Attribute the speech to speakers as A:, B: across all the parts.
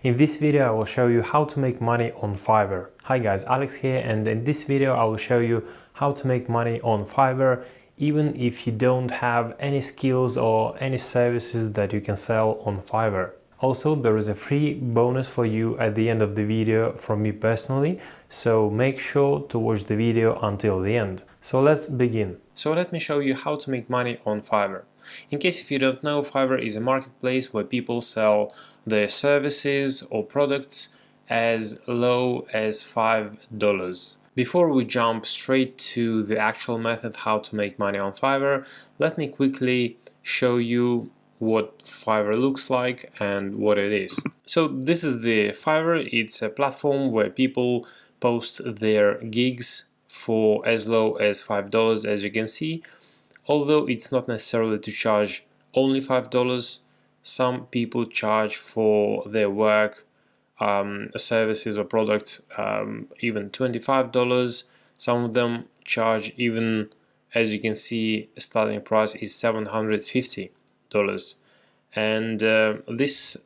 A: In this video I will show you how to make money on Fiverr. Hi guys, Alex here, and in this video I will show you how to make money on Fiverr even if you don't have any skills or any services that you can sell on Fiverr. Also, there is a free bonus for you at the end of the video from me personally, so make sure to watch the video until the end. So let's begin. So let me show you how to make money on Fiverr. In case if you don't know, Fiverr is a marketplace where people sell their services or products as low as $5. Before we jump straight to the actual method how to make money on Fiverr, let me quickly show you what Fiverr looks like and what it is. So this is the Fiverr. It's a platform where people post their gigs for as low as $5, as you can see. Although it's not necessarily to charge only $5, some people charge for their work, services or products, even $25. Some of them charge even, as you can see, starting price is $750. And this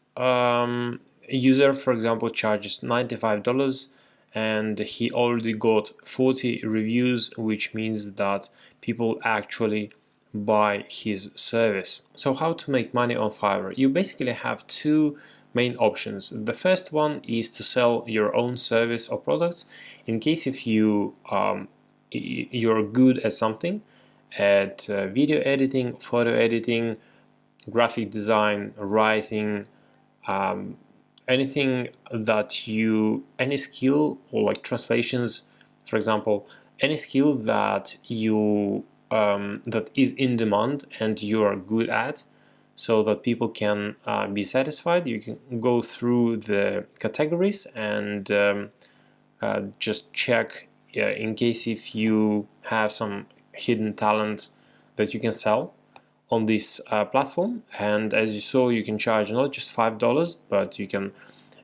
A: user, for example, charges $95 and he already got 40 reviews, which means that people actually buy his service. So how to make money on Fiverr? You basically have two main options. The first one is to sell your own service or products in case if you're good at something, at video editing, photo editing, graphic design, writing, anything that any skill, or like translations, for example, any skill that that is in demand and you are good at, so that people can be satisfied. You can go through the categories and just check in case if you have some hidden talent that you can sell on this platform. And as you saw, you can charge not just $5, but you can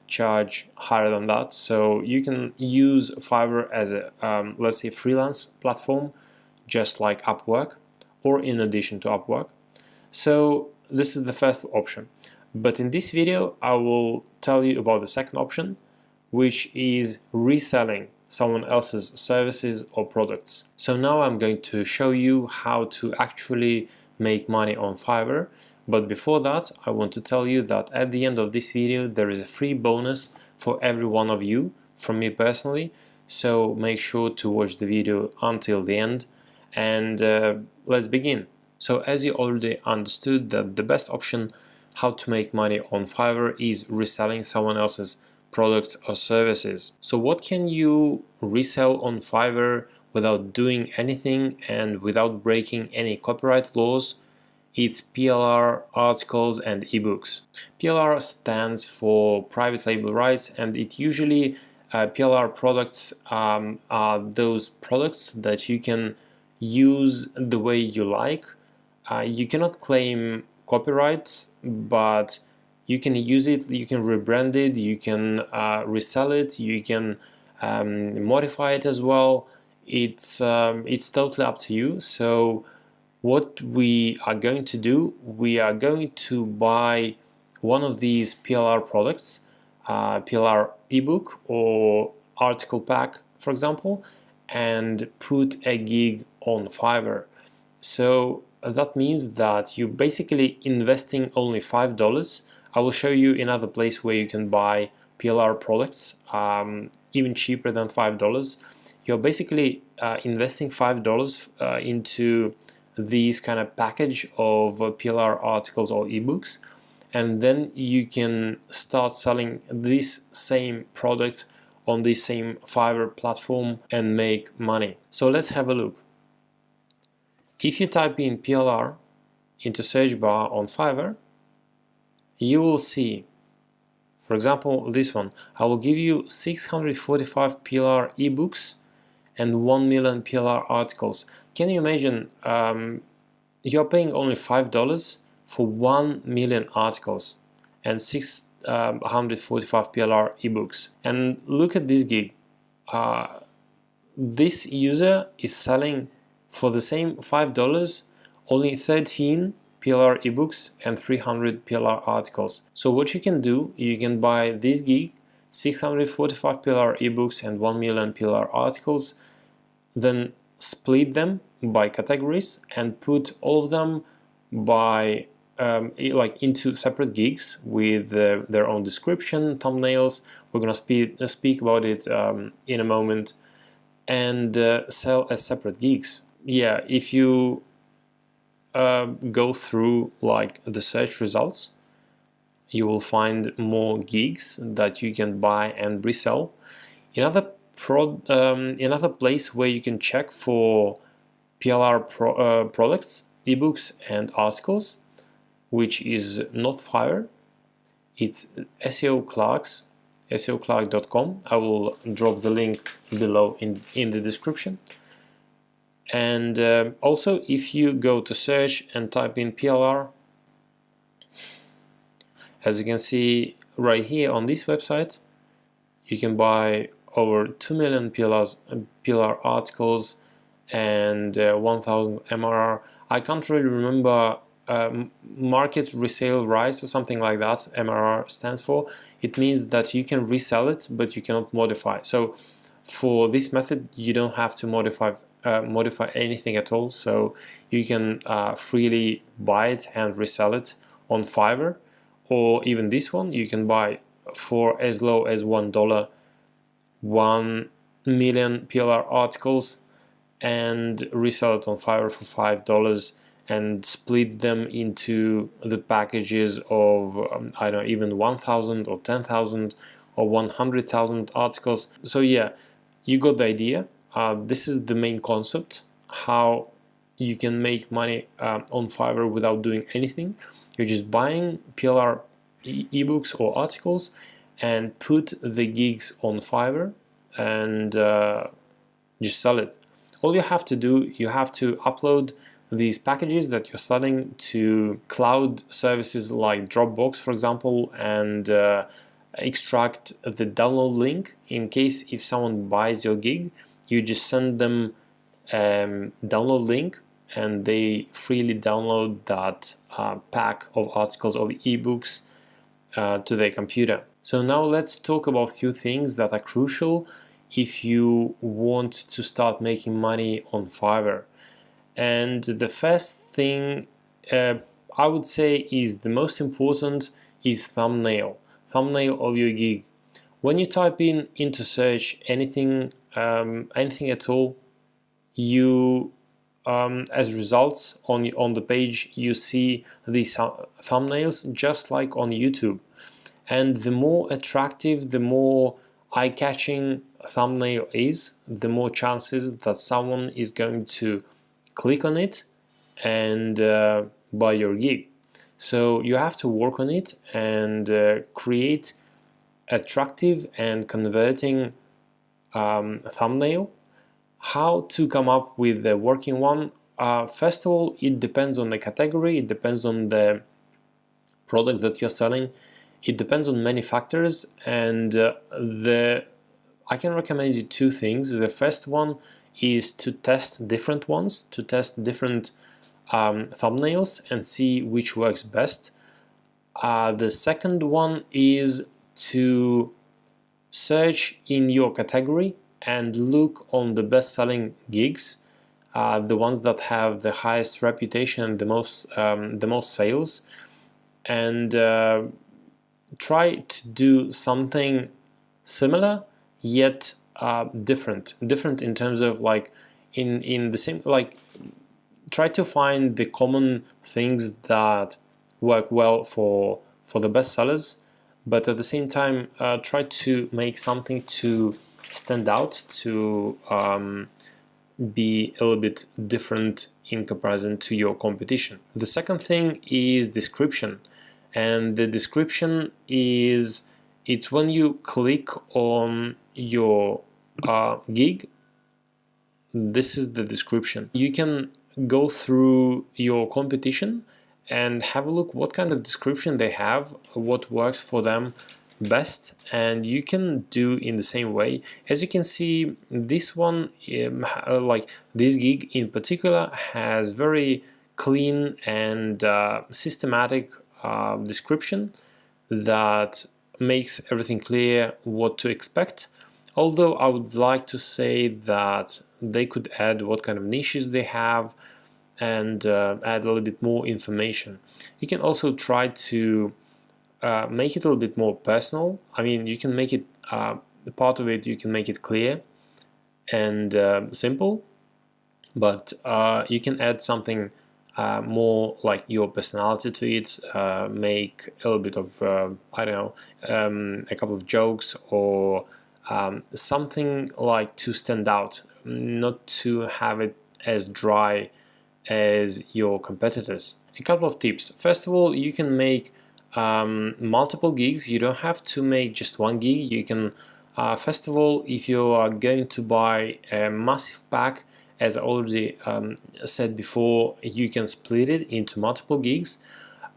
A: charge higher than that. So you can use Fiverr as a let's say freelance platform, just like Upwork, or in addition to Upwork. So this is the first option, but in this video I will tell you about the second option, which is reselling someone else's services or products. So now I'm going to show you how to actually make money on Fiverr. But before that, I want to tell you that at the end of this video there is a free bonus for every one of you from me personally. So make sure to watch the video until the end, and let's begin. So as you already understood, that the best option how to make money on Fiverr is reselling someone else's products or services. So what can you resell on Fiverr without doing anything and without breaking any copyright laws? It's PLR, articles and ebooks. PLR stands for private label rights, and it usually PLR products are those products that you can use the way you like. You cannot claim copyrights, but you can use it, you can rebrand it, you can resell it, you can modify it as well. It's totally up to you. So what we are going to do, we are going to buy one of these PLR products, PLR ebook or article pack, for example, and put a gig on Fiverr. So that means that you're basically investing only $5. I will show you another place where you can buy PLR products even cheaper than $5. You're basically investing $5 into these kind of package of PLR articles or ebooks, and then you can start selling this same product on this same Fiverr platform and make money. So let's have a look. If you type in PLR into search bar on Fiverr, you will see, for example, this one. I will give you 645 PLR ebooks and 1 million PLR articles. Can you imagine you're paying only $5 for 1 million articles and 645 PLR ebooks? And look at this gig. This user is selling for the same $5 only 13 PLR ebooks and 300 PLR articles. So what you can do, you can buy this gig, 645 PLR ebooks and 1 million PLR articles, then split them by categories and put all of them by like into separate gigs with their own description, thumbnails. We're gonna speak about it in a moment, and sell as separate gigs. Yeah, if you go through like the search results, you will find more gigs that you can buy and resell. Another place where you can check for PLR products, ebooks and articles, which is not Fiverr, it's SEO Clarks, SEOclark.com. I will drop the link below in the description. And also, if you go to search and type in PLR, as you can see right here on this website, you can buy over 2 million PLR articles and 1000 MRR. I can't really remember market resale rights or something like that. MRR stands for. It means that you can resell it, but you cannot modify. So for this method, you don't have to modify anything at all. So you can freely buy it and resell it on Fiverr, or even this one you can buy for as low as $1, 1 million PLR articles, and resell it on Fiverr for $5 and split them into the packages of I don't know, even 1,000 or 10,000 or 100,000 articles. So yeah, you got the idea. This is the main concept, how you can make money on Fiverr without doing anything. You're just buying PLR ebooks or articles and put the gigs on Fiverr and just sell it. All you have to do, you have to upload these packages that you're selling to cloud services like Dropbox, for example, and extract the download link. In case if someone buys your gig, you just send them download link and they freely download that pack of articles or ebooks to their computer. So now let's talk about a few things that are crucial if you want to start making money on Fiverr. And the first thing I would say is the most important is thumbnail of your gig. When you type in into search anything at all, you as results on the page you see these thumbnails just like on YouTube. And the more attractive, the more eye-catching thumbnail is, the more chances that someone is going to click on it and buy your gig. So you have to work on it and create attractive and converting thumbnail. How to come up with the working one? First of all, it depends on the category, it depends on the product that you're selling, it depends on many factors, and I can recommend you two things. The first one is to test different ones, to test different thumbnails and see which works best. The second one is to search in your category and look on the best-selling gigs, the ones that have the highest reputation, the most sales, and try to do something similar yet different in terms of like in the same, like try to find the common things that work well for the best sellers, but at the same time try to make something to stand out, to be a little bit different in comparison to your competition. The second thing is description, and the description is, it's when you click on your gig, this is the description. You can go through your competition and have a look what kind of description they have, what works for them best, and you can do in the same way. As you can see, this one, like this gig in particular, has very clean and systematic description that makes everything clear what to expect. Although I would like to say that they could add what kind of niches they have and add a little bit more information. You can also try to make it a little bit more personal. I mean, you can make it part of it, you can make it clear and simple, but you can add something more like your personality to it, make a little bit of I don't know, a couple of jokes or something like to stand out, not to have it as dry as your competitors. A couple of tips. First of all, you can make multiple gigs. You don't have to make just one gig. You can first of all, if you are going to buy a massive pack, as I already said before, you can split it into multiple gigs.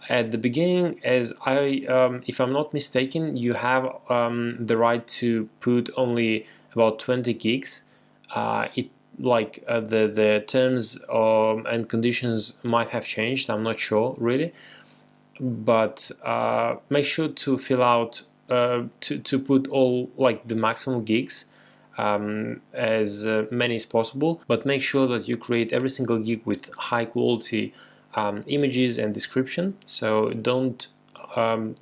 A: At the beginning, if I'm not mistaken, you have the right to put only about 20 gigs. The terms and conditions might have changed. I'm not sure really, but make sure to fill out to put all like the maximum gigs, as many as possible, but make sure that you create every single gig with high quality images and description. So don't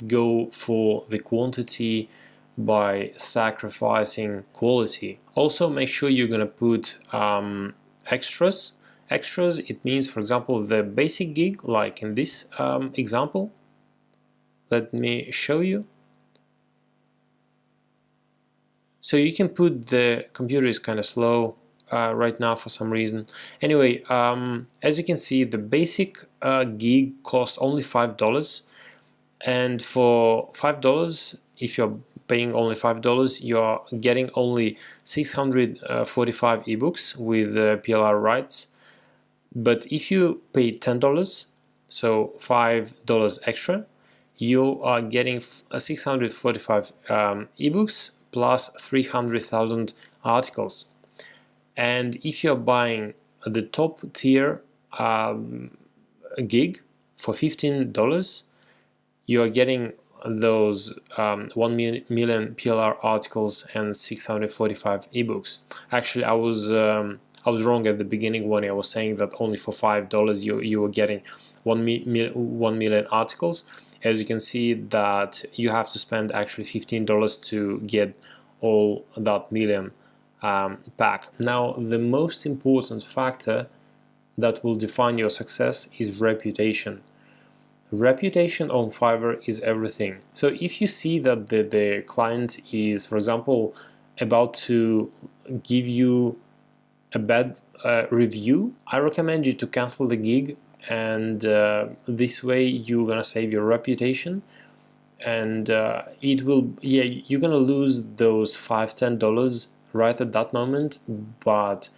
A: go for the quantity by sacrificing quality. Also make sure you're gonna put extras. Extras, it means, for example, the basic gig, like in this example. Let me show you. So you can put, the computer is kind of slow right now for some reason. Anyway, as you can see, the basic gig costs only $5, and for $5, if you're paying only $5, you're getting only 645 ebooks with PLR rights. But if you pay $10, so $5 extra, you are getting 645 ebooks plus 300,000 articles. And if you're buying the top tier gig for $15, you are getting those 1 million PLR articles and 645 ebooks. Actually, I was wrong at the beginning when I was saying that only for $5 you were getting 1 million articles. As you can see, that you have to spend actually $15 to get all that million pack. Now, the most important factor that will define your success is reputation. Reputation on Fiverr is everything. So if you see that the client is, for example, about to give you a bad review, I recommend you to cancel the gig, and this way you're gonna save your reputation, and you're gonna lose those $5-10 right at that moment, but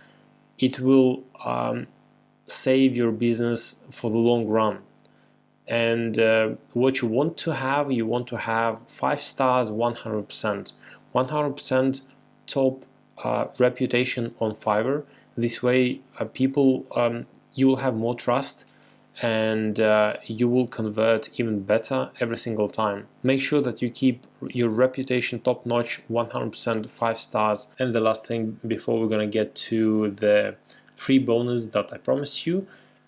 A: it will save your business for the long run. And what you want to have 5 stars, 100% top reputation on Fiverr. This way people, you will have more trust, and you will convert even better every single time. Make sure that you keep your reputation top notch, 100% 5 stars. And the last thing before we're gonna get to the free bonus that I promised you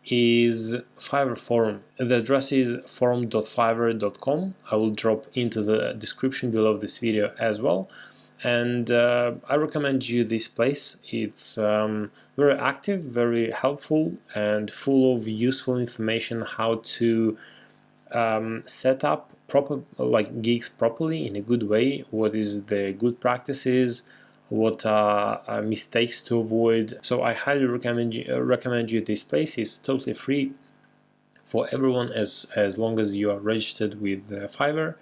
A: is Fiverr forum. The address is forum.fiverr.com. I will drop into the description below this video as well. And I recommend you this place. It's very active, very helpful, and full of useful information how to set up proper gigs properly in a good way. What is the good practices? What are mistakes to avoid? So I highly recommend you this place. It's totally free for everyone as long as you are registered with Fiverr.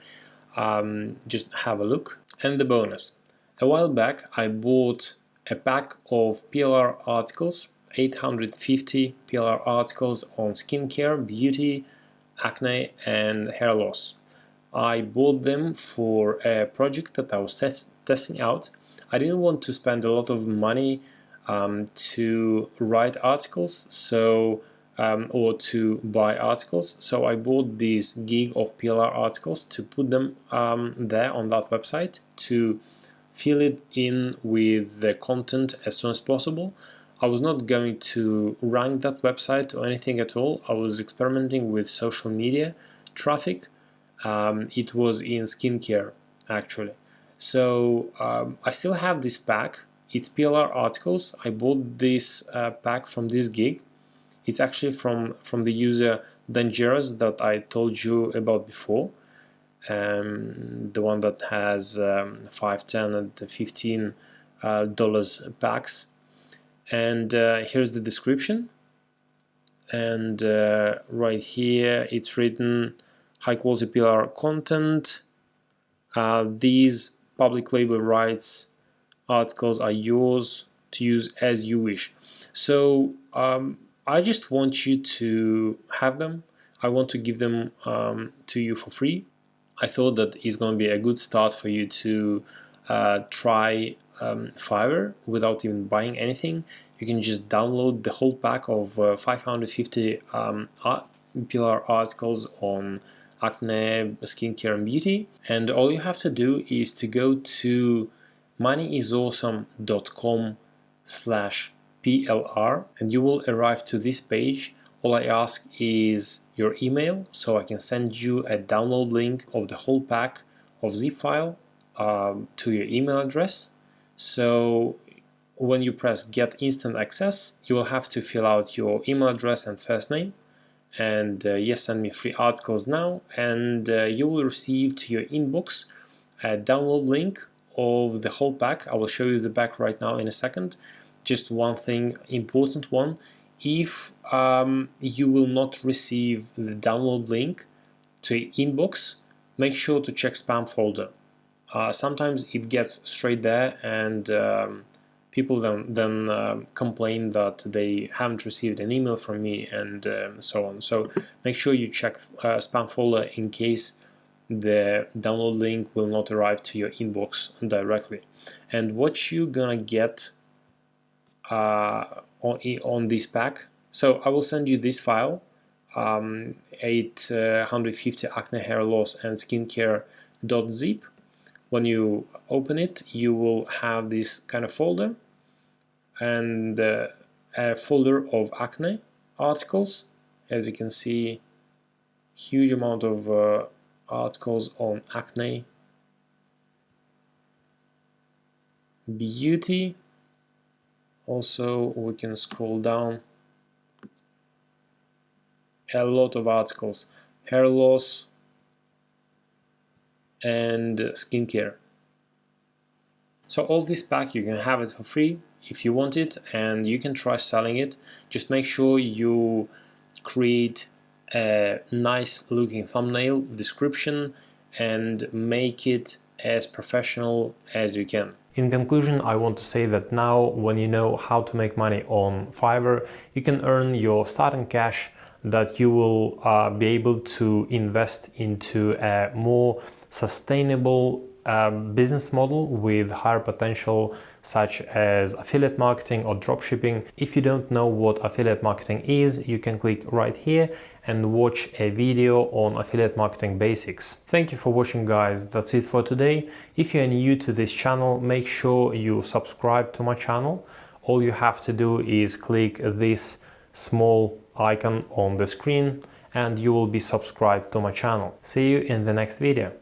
A: Just have a look. And the bonus. A while back I bought a pack of PLR articles, 850 PLR articles on skincare, beauty, acne and hair loss. I bought them for a project that I was testing out. I didn't want to spend a lot of money to write articles, so or to buy articles. So I bought this gig of PLR articles to put them there on that website, to fill it in with the content as soon as possible. I was not going to rank that website or anything at all. I was experimenting with social media traffic. It was in skincare actually. So I still have this pack. It's PLR articles. I bought this pack from this gig. It's actually from the user Dangerous that I told you about before. The one that has 5, 10, and 15 dollars packs. And here's the description. And right here it's written high quality PLR content. These public label rights articles are yours to use as you wish. So I just want you to have them. I want to give them to you for free. I thought that it's going to be a good start for you to try Fiverr without even buying anything. You can just download the whole pack of 550 PLR articles on acne, skincare, and beauty. And all you have to do is to go to moneyisawesome.com/PLR and you will arrive to this page. All I ask is your email so I can send you a download link of the whole pack of zip file to your email address. So when you press get instant access, you will have to fill out your email address and first name, and yes, send me free articles now, and you will receive to your inbox a download link of the whole pack. I will show you the pack right now in a second. Just one thing, important one: if you will not receive the download link to your inbox, make sure to check spam folder. Sometimes it gets straight there, and people then complain that they haven't received an email from me, and so on. So make sure you check spam folder in case the download link will not arrive to your inbox directly. And what you're gonna get on this pack, so I will send you this file, 850 acne, hair loss, and skincare.zip. When you open it, you will have this kind of folder, and a folder of acne articles. As you can see, huge amount of articles on acne, beauty. Also, we can scroll down, a lot of articles, hair loss and skincare. So all this pack, you can have it for free if you want it, and you can try selling it. Just make sure you create a nice looking thumbnail, description, and make it as professional as you can. In conclusion, I want to say that now, when you know how to make money on Fiverr, you can earn your starting cash that you will be able to invest into a more sustainable business model with higher potential, such as affiliate marketing or dropshipping. If you don't know what affiliate marketing is, you can click right here and watch a video on affiliate marketing basics. Thank you for watching, guys. That's it for today. If you're new to this channel, make sure you subscribe to my channel. All you have to do is click this small icon on the screen and you will be subscribed to my channel. See you in the next video.